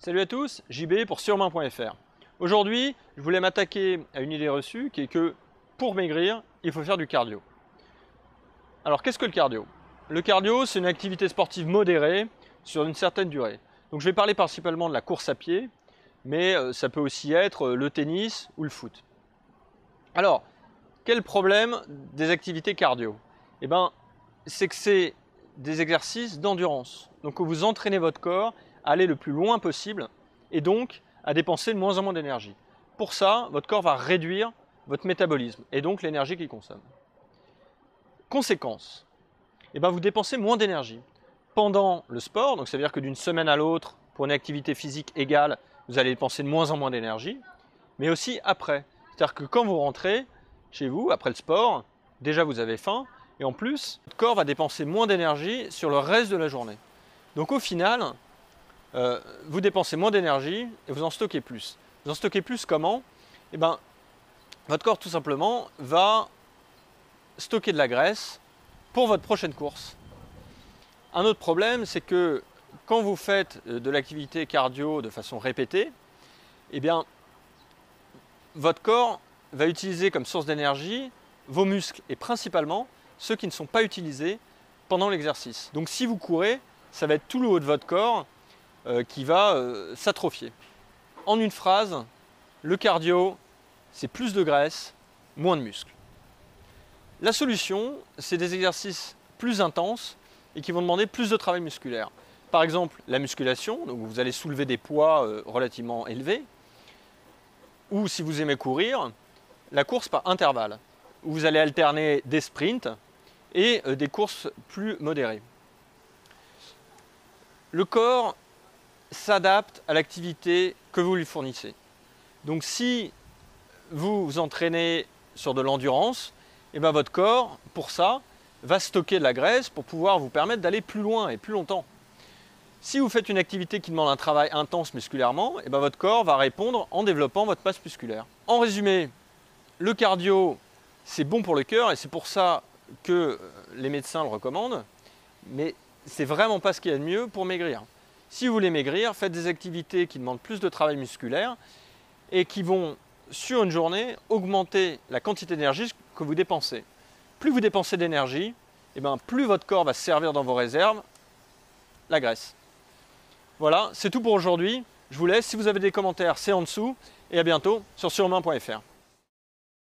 Salut à tous, JB pour surmain.fr. Aujourd'hui, je voulais m'attaquer à une idée reçue qui est que pour maigrir, il faut faire du cardio. Alors qu'est-ce que le cardio? Le cardio, c'est une activité sportive modérée sur une certaine durée. Donc je vais parler principalement de la course à pied, mais ça peut aussi être le tennis ou le foot. Alors, quel problème des activités cardio? Eh bien, c'est que c'est des exercices d'endurance. Donc vous entraînez votre corps à aller le plus loin possible et donc à dépenser de moins en moins d'énergie. Pour ça, votre corps va réduire votre métabolisme et donc l'énergie qu'il consomme. Conséquence, eh bien, vous dépensez moins d'énergie. Pendant le sport, donc ça veut dire que d'une semaine à l'autre, pour une activité physique égale, vous allez dépenser de moins en moins d'énergie, mais aussi après. C'est-à-dire que quand vous rentrez chez vous, après le sport, déjà vous avez faim, et en plus, votre corps va dépenser moins d'énergie sur le reste de la journée. Donc au final, vous dépensez moins d'énergie et vous en stockez plus. Vous en stockez plus comment? Eh bien, votre corps tout simplement va stocker de la graisse pour votre prochaine course. Un autre problème, c'est que quand vous faites de l'activité cardio de façon répétée, eh bien, votre corps va utiliser comme source d'énergie vos muscles et principalement ceux qui ne sont pas utilisés pendant l'exercice. Donc si vous courez, ça va être tout le haut de votre corps qui va s'atrophier. En une phrase, le cardio, c'est plus de graisse, moins de muscles. La solution, c'est des exercices plus intenses et qui vont demander plus de travail musculaire. Par exemple, la musculation, donc vous allez soulever des poids relativement élevés, ou si vous aimez courir, la course par intervalle, où vous allez alterner des sprints et des courses plus modérées. Le corps s'adapte à l'activité que vous lui fournissez. Donc si vous vous entraînez sur de l'endurance, et bien votre corps, pour ça, va stocker de la graisse pour pouvoir vous permettre d'aller plus loin et plus longtemps. Si vous faites une activité qui demande un travail intense musculairement, et bien votre corps va répondre en développant votre masse musculaire. En résumé, le cardio, c'est bon pour le cœur et c'est pour ça que les médecins le recommandent, mais c'est vraiment pas ce qu'il y a de mieux pour maigrir. Si vous voulez maigrir, faites des activités qui demandent plus de travail musculaire et qui vont, sur une journée, augmenter la quantité d'énergie que vous dépensez. Plus vous dépensez d'énergie, et bien plus votre corps va se servir dans vos réserves, la graisse. Voilà, c'est tout pour aujourd'hui. Je vous laisse. Si vous avez des commentaires, c'est en dessous. Et à bientôt sur surmain.fr.